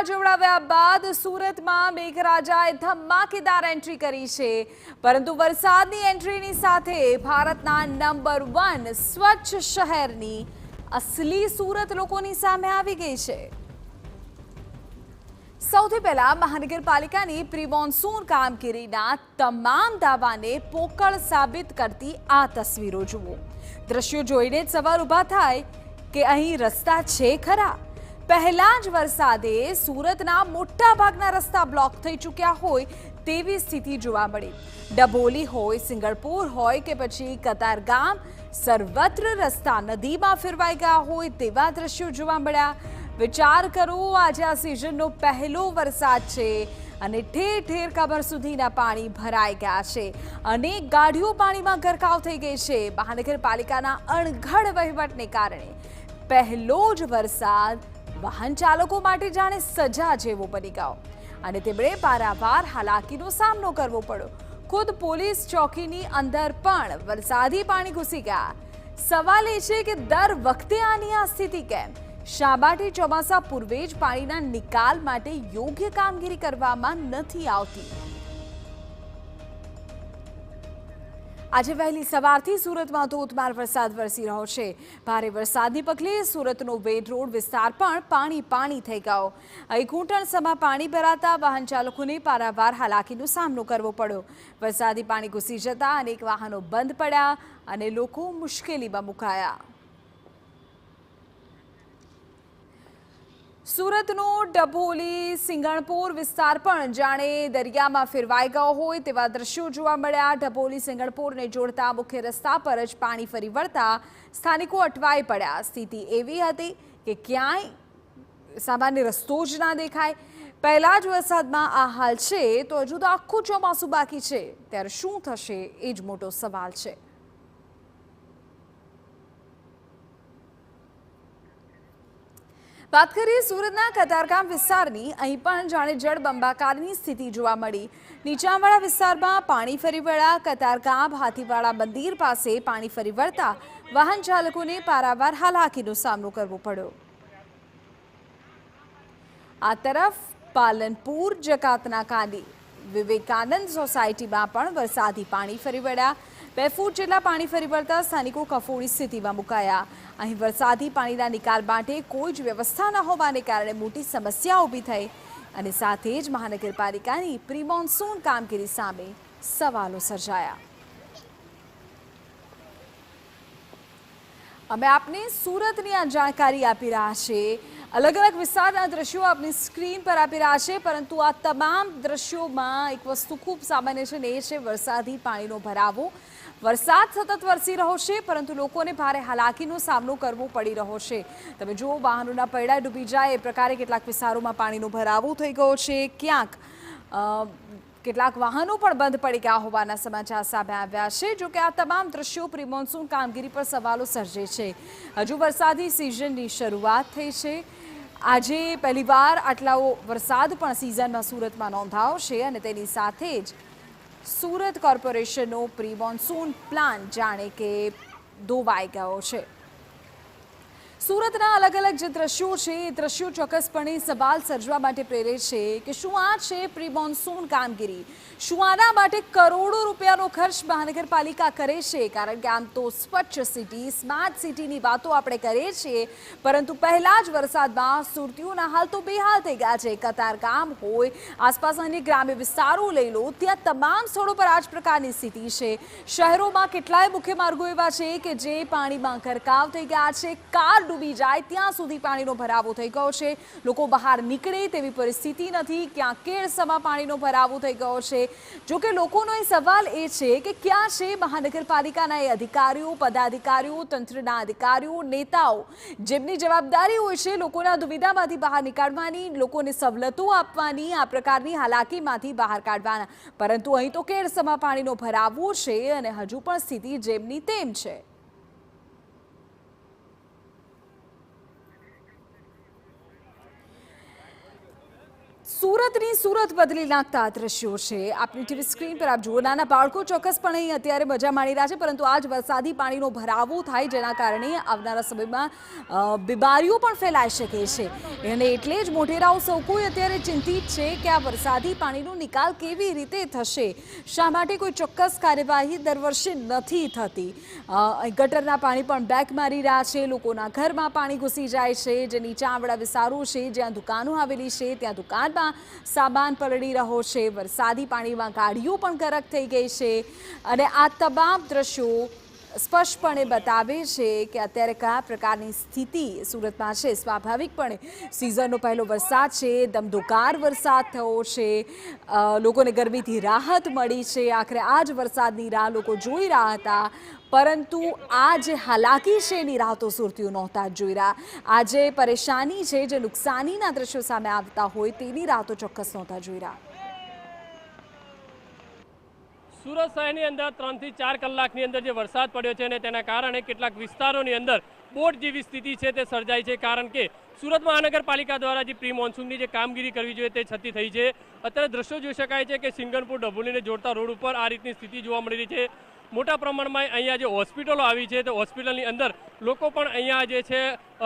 જોવડાવ્યા બાદ સુરતમાં મેઘરાજાએ ધમાકેદાર એન્ટ્રી કરી છે, પરંતુ વરસાદની એન્ટ્રીની સાથે ભારતના નંબર 1 સ્વચ્છ શહેરની અસલી સુરત લોકોની સામે આવી ગઈ છે। સૌથી પહેલા મહાનગરપાલિકાની પ્રી મોન્સૂન કામગીરીના તમામ દાવાને પોકળ સાબિત કરતી આ તસવીરો જુઓ। દ્રશ્યો જોઈને જ સવાલ ઊભા થાય કે અહીં રસ્તા છે ખરા? પહેલા જ વરસાદે સુરતના મોટા ભાગના રસ્તા બ્લોક થઈ ચૂક્યા હોય તેવી સ્થિતિ જોવા મળી। ડભોલી હોય, સિંગણપુર હોય કે પછી કતારગામ, સર્વત્ર રસ્તા નદીમાં ફેરવાઈ ગયા હોય તેવા દ્રશ્યો જોવા મળ્યા। વિચાર કરો, આજે આ સિઝનનો પહેલો વરસાદ છે અને ઠેર ઠેર કમર સુધીના પાણી ભરાઈ ગયા છે। અનેક ગાડીઓ પાણીમાં ગરકાવ થઈ ગઈ છે। મહાનગરપાલિકાના અણઘડ વહીવટને કારણે પહેલો જ વરસાદ વાહન ચાલકો માટે જાણે સજા જેવો બની ગયો અને તેમણે પારાવાર હાલાકીનો સામનો કરવો પડ્યો। ખુદ પોલીસ ચોકીની અંદર પણ વરસાદી પાણી ઘૂસી ગયા। સવાલ એ છે કે દર વખતે આની આ સ્થિતિ કેમ? શા માટે ચોમાસા પૂર્વે જ પાણીના નિકાલ માટે યોગ્ય કામગીરી કરવામાં નથી આવતી? આજે વહેલી સવારથી સુરતમાં ધોધમાર વરસાદ વરસી રહ્યો છે। ભારે વરસાદને પગલે સુરતનો વેડ રોડ વિસ્તાર પણ પાણી થઈ ગયો। અહીં ઘૂંટણસમાં પાણી ભરાતા વાહન ચાલકોને પારાવાર હાલાકીનો સામનો કરવો પડ્યો। વરસાદી પાણી ઘૂસી જતા અનેક વાહનો બંધ પડ્યા અને લોકો મુશ્કેલીમાં મુકાયા। સુરતનો ડભોલી, સિંગણપુર વિસ્તાર પણ જાણે દરિયામાં ફેરવાઈ ગયો હોય તેવા દ્રશ્યો જોવા મળ્યા। ડભોલી સિંગણપુરને જોડતા મુખ્ય રસ્તા પર જ પાણી ફરી વળતા સ્થાનિકો અટવાઈ પડ્યા। સ્થિતિ એવી હતી કે ક્યાંય સામાન્ય રસ્તો જ ના દેખાય। પહેલા જ વરસાદમાં આ હાલ છે તો હજુ તો આખું ચોમાસું બાકી છે, ત્યારે શું થશે એ જ મોટો સવાલ છે। વાત કરીએ સુરતના કતારગામ વિસ્તારની, અહીં પણ જાણે જળબંબાકારની સ્થિતિ જોવા મળી। નીચાણવાળા વિસ્તારમાં પાણી ફરી વળ્યા। કતારગામ હાથીવાડા મંદિર પાસે પાણી ફરી વળતા વાહન ચાલકોને પારાવાર હાલાકીનો સામનો કરવો પડ્યો। આ તરફ પાલનપુર જકાતના કાંડી વિવેકાનંદ સોસાયટીમાં પણ વરસાદી પાણી ફરી વળ્યા। 2 ફૂટ જેટલા પાણી ફરી વળતા સ્થાનિકો કફોડી સ્થિતિમાં મુકાયા। અહીં વરસાદી પાણીના નિકાલ માટે કોઈ જ વ્યવસ્થા ન હોવાને કારણે મોટી સમસ્યા ઊભી થઈ અને સાથે જ મહાનગરપાલિકાની પ્રી મોન્સૂન કામગીરી સામે સવાલો સર્જાયા। અમે આપને સુરતની આ જાણકારી આપી રહ્યા છીએ। અલગ અલગ વિસ્તારના દ્રશ્યો આપની સ્ક્રીન પર આપી રહ્યા છે, પરંતુ આ તમામ દ્રશ્યોમાં એક વસ્તુ ખૂબ સામાન્ય છે ને એ છે વરસાદી પાણીનો ભરાવો। વરસાદ સતત વરસી રહ્યો છે, પરંતુ લોકોને ભારે હાલાકીનો સામનો કરવો પડી રહ્યો છે। તમે જુઓ, વાહનોના પૈડા ડૂબી જાય એ પ્રકારે કેટલાક વિસ્તારોમાં પાણીનો ભરાવો થઈ ગયો છે। ક્યાંક કેટલાક વાહનો પણ બંધ પડી ગયા હોવાના સમાચાર સામે આવ્યા છે। જોકે આ તમામ દ્રશ્યો પ્રી મોન્સૂન કામગીરી પર સવાલો સર્જે છે। હજુ વરસાદી સિઝનની શરૂઆત થઈ છે। આજે પહેલીવાર આટલો વરસાદ પણ સિઝનમાં સુરતમાં નોંધાયો છે અને તેની સાથે જ સુરત કોર્પોરેશનનો પ્રી મોન્સૂન પ્લાન જાણે કે ધોવાઈ ગયો છે। સુરતના અલગ અલગ જે દ્રશ્યો છે એ દ્રશ્યો ચોક્કસપણે સવાલ સર્જવા માટે પ્રેરે છે કે શું આ છે પ્રી મોન્સૂન કામગીરી? શું આના માટે કરોડો રૂપિયાનો ખર્ચ મહાનગરપાલિકા કરે છે? કારણ કે આમ તો સ્વચ્છ સિટી, સ્માર્ટ સિટીની વાતો આપણે કરીએ છીએ, પરંતુ પહેલા જ વરસાદમાં સુરતીઓના હાલ તો બેહાલ થઈ ગયા છે। કતારગામ હોય, આસપાસ અન્ય ગ્રામ્ય વિસ્તારો લઈ લો, ત્યાં તમામ સ્થળો પર આ જ પ્રકારની સ્થિતિ છે। શહેરોમાં કેટલાય મુખ્ય માર્ગો એવા છે કે જે પાણીમાં ગરકાવ થઈ ગયા છે। કાર ડૂબી જાય ત્યાં સુધી પાણીનો ભરાવો થઈ ગયો છે। લોકો બહાર નીકળે તેવી પરિસ્થિતિ નથી। ક્યાં કેળસમાં પાણીનો ભરાવો થઈ ગયો છે। જો કે લોકોનો એ સવાલ એ છે કે ક્યાં છે મહાનગરપાલિકાના એ અધિકારીઓ, પદાધિકારીઓ, તંત્રના અધિકારીઓ, નેતાઓ જેમની જવાબદારી હોય છે લોકોના દુવિધામાંથી બહાર નીકાળવાની, લોકોને સવલતો આપવાની, આ પ્રકારની હાલાકીમાંથી બહાર કાઢવાના। પરંતુ અહીં તો કેળસમાં પાણીનો ભરાવો છે અને હજુ પણ સ્થિતિ જેમની તેમ છે। સુરતની સુરત બદલી નાખતા આ દ્રશ્યો છે આપની ટીવી સ્ક્રીન પર આપ જુઓ નાના બાળકો ચોક્કસપણે અહીં અત્યારે મજા માણી રહ્યા છે પરંતુ આજ વરસાદી પાણીનો ભરાવો થાય જેના કારણે આવનારા સમયમાં બીમારીઓ પણ ફેલાઈ શકે છે અને એટલે જ મોટેરાઓ સૌ કોઈ અત્યારે ચિંતિત છે કે આ વરસાદી પાણીનો નિકાલ કેવી રીતે થશે શા માટે કોઈ ચોક્કસ કાર્યવાહી દર વર્ષે નથી થતી ગટરના પાણી પણ બેક મારી રહ્યા છે લોકોના ઘરમાં પાણી ઘૂસી જાય છે જે નીચાણવાળા વિસ્તારો છે જ્યાં દુકાનો આવેલી છે ત્યાં દુકાનમાં સામાન પલળી રહ્યો છે વરસાદી પાણીમાં ગાડીઓ પણ ગરક થઈ ગઈ છે અને આ તમામ દ્રશ્યો સ્પષ્ટપણે બતાવે છે કે અત્યારે કયા પ્રકારની સ્થિતિ સુરતમાં છે સ્વાભાવિકપણે સિઝનનો પહેલો વરસાદ છે ધમધોકાર વરસાદ થયો છે લોકોને ગરમીથી રાહત મળી છે આખરે આ જ વરસાદની રાહ લોકો જોઈ રહ્યા હતા પરંતુ આ જે હાલાકી છે એની રાહ તો સુરતીઓ નહોતા જોઈ રહ્યા આ જે પરેશાની છે જે નુકસાનીના દ્રશ્યો સામે આવતા હોય તેની રાહ તો ચોક્કસ નહોતા જોઈ રહ્યા સુરત શહેરની અંદર 3 થી 4 કલાકની અંદર જે વરસાદ પડ્યો છે અને તેના કારણે કેટલાક વિસ્તારોની અંદર બોટ જેવી સ્થિતિ છે તે સર્જાઈ છે કારણ કે સુરત મહાનગરપાલિકા દ્વારા જે પ્રી મોન્સૂનની જે કામગીરી કરવી જોઈએ તે છતી થઈ છે અત્યારે દ્રશ્યો જોઈ શકાય છે કે સિંગણપુર ડભોલીને જોડતા રોડ ઉપર આ રીતની સ્થિતિ જોવા મળી રહી છે મોટા પ્રમાણમાં અહીંયા જે હોસ્પિટલો આવી છે તો હોસ્પિટલની અંદર લોકો પણ અહીંયા જે છે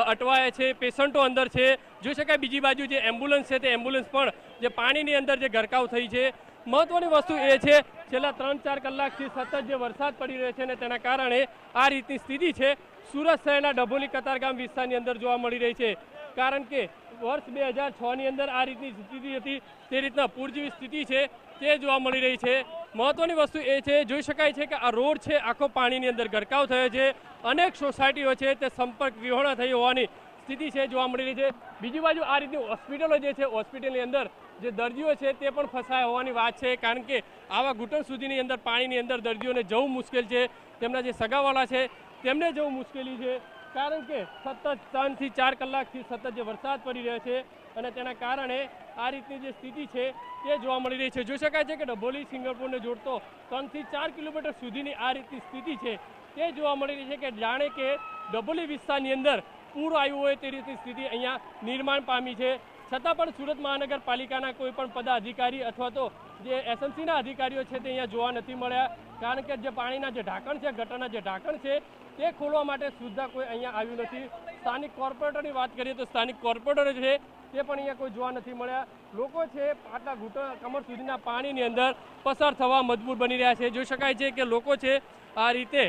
અટવાયા છે પેશન્ટો અંદર છે જોઈ શકાય બીજી બાજુ જે એમ્બ્યુલન્સ છે તે એમ્બ્યુલન્સ પણ જે પાણીની અંદર જે ગરકાવ થઈ છે મહત્વની વસ્તુ એ છે છેલ્લા 3-4 કલાકથી સતત જે વરસાદ પડી રહ્યો છે અને તેના કારણે આ રીતની સ્થિતિ છે સુરત શહેરના ડભોલી કતારગામ વિસ્તારની અંદર જોવા મળી રહી છે કારણ કે વર્ષ 2006ની અંદર આ રીતની સ્થિતિ હતી તે રીતના પૂર જેવી સ્થિતિ છે તે જોવા મળી રહી છે મહત્વની વસ્તુ એ છે જોઈ શકાય છે કે આ રોડ છે આખો પાણીની અંદર ગરકાવ થયો છે અનેક સોસાયટીઓ છે તે સંપર્ક વિહોણા થઈ હોવાની સ્થિતિ છે જોવા મળી રહી છે બીજી બાજુ આ રીતની હોસ્પિટલો જે છે હોસ્પિટલની અંદર જે દર્દીઓ છે તે પણ ફસાયા હોવાની વાત છે કારણ કે આવા ઘૂંટણ સુધીની અંદર પાણીની અંદર દર્દીઓને જવું મુશ્કેલ છે તેમના જે સગાવાળા છે તેમને જવું મુશ્કેલી છે કારણ કે સતત 3 થી 4 કલાકથી સતત જે વરસાદ પડી રહ્યો છે અને તેના કારણે આ રીતની જે સ્થિતિ છે તે જોવા મળી રહી છે જોઈ શકાય છે કે ડભોલી સિંગણપુરને જોડતો 3 થી 4 કિલોમીટર સુધીની આ રીતની સ્થિતિ છે તે જોવા મળી રહી છે કે જાણે કે ડભોલી વિસ્તારની અંદર પૂર આવ્યું હોય તે રીતની સ્થિતિ અહીંયા નિર્માણ પામી છે છતાં પણ સુરત મહાનગરપાલિકાના કોઈ પણ પદાધિકારી અથવા તો જે એસએમસીના અધિકારીઓ છે તે અહીંયા જોવા નથી મળ્યા કારણ કે જે પાણીના જે ઢાંકણ છે ગટરના જે ઢાંકણ છે તે ખોલવા માટે સુદ્ધા કોઈ અહીંયા આવ્યું નથી સ્થાનિક કોર્પોરેટરની વાત કરીએ તો સ્થાનિક કોર્પોરેટરો છે તે પણ અહીંયા કોઈ જોવા નથી મળ્યા લોકો છે આટલા ઘૂંટણ કમર સુધીના પાણીની અંદર પસાર થવા મજબૂર બની રહ્યા છે જોઈ શકાય છે કે લોકો છે આ રીતે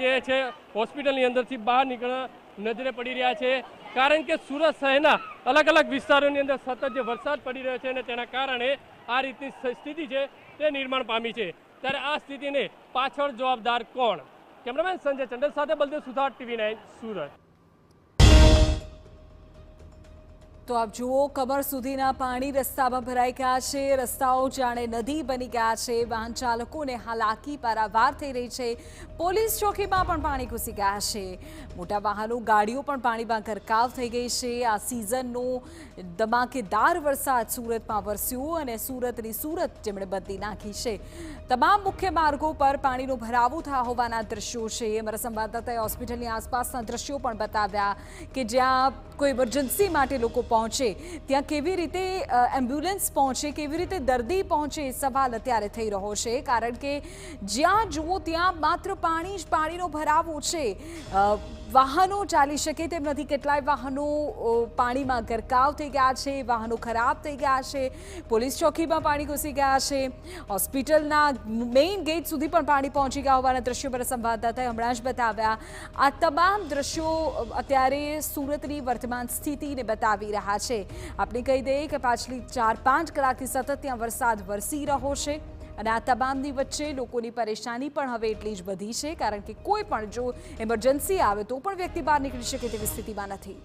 જે છે હોસ્પિટલની અંદરથી બહાર નીકળવા નજરે પડી રહ્યા છે કારણ કે સુરત શહેરના અલગ અલગ વિસ્તારોની અંદર સતત જે વરસાદ પડી રહ્યો છે અને તેના કારણે આ રીતની સ્થિતિ છે તે નિર્માણ પામી છે ત્યારે આ સ્થિતિને પાછળ જવાબદાર કોણ કેમેરામેન સંજય ચંડલ સાથે બલદેવ સુથાર TV9 સુરત તો આપ જુઓ કમર સુધીના પાણી રસ્તામાં ભરાઈ ગયા છે રસ્તાઓ જાણે નદી બની ગયા છે વાહન ચાલકોને હાલાકી પારાવાર થઈ રહી છે પોલીસ ચોકીમાં પણ પાણી ઘૂસી ગયા છે મોટા વાહનો ગાડીઓ પણ પાણીમાં ગરકાવ થઈ ગઈ છે આ સિઝનનો ધમાકેદાર વરસાદ સુરતમાં વરસ્યો અને સુરતની સુરત જેમણે બદલી નાખી છે તમામ મુખ્ય માર્ગો પર પાણીનો ભરાવો થયા હોવાના દ્રશ્યો છે અમારા સંવાદદાતાએ હોસ્પિટલની આસપાસના દ્રશ્યો પણ બતાવ્યા કે જ્યાં કોઈ ઇમરજન્સી માટે લોકો પહોંચે ત્યાં કેવી રીતે એમ્બ્યુલન્સ પહોંચે કેવી રીતે દર્દી પહોંચે સવાલ અત્યારે થઈ રહ્યો છે કારણ કે જ્યાં જુઓ ત્યાં માત્ર પાણી જ પાણીનો ભરાવો છે વાહનો ચાલી શકે તેમ નથી કેટલાય વાહનો પાણીમાં ગરકાવ થઈ ગયા છે વાહનો ખરાબ થઈ ગયા છે પોલીસ ચોકીમાં પાણી ઘૂસી ગયા છે હોસ્પિટલના મેઇન ગેટ સુધી પણ પાણી પહોંચી ગયા હોવાના દ્રશ્યો પર સંવાદદાતાએ હમણાં જ બતાવ્યા આ તમામ દ્રશ્યો અત્યારે સુરતની વર્તમાન સ્થિતિને બતાવી રહ્યા છે આપણે કહી દઈએ કે પાછલી 4-5 કલાકથી સતત ત્યાં વરસાદ વરસી રહ્યો છે અને આ તમામની વચ્ચે લોકોની પરેશાની પણ હવે એટલી જ વધી છે કારણ કે કોઈ પણ જો ઇમરજન્સી આવે તો પણ વ્યક્તિ બહાર નીકળી શકે તેવી સ્થિતિમાં નથી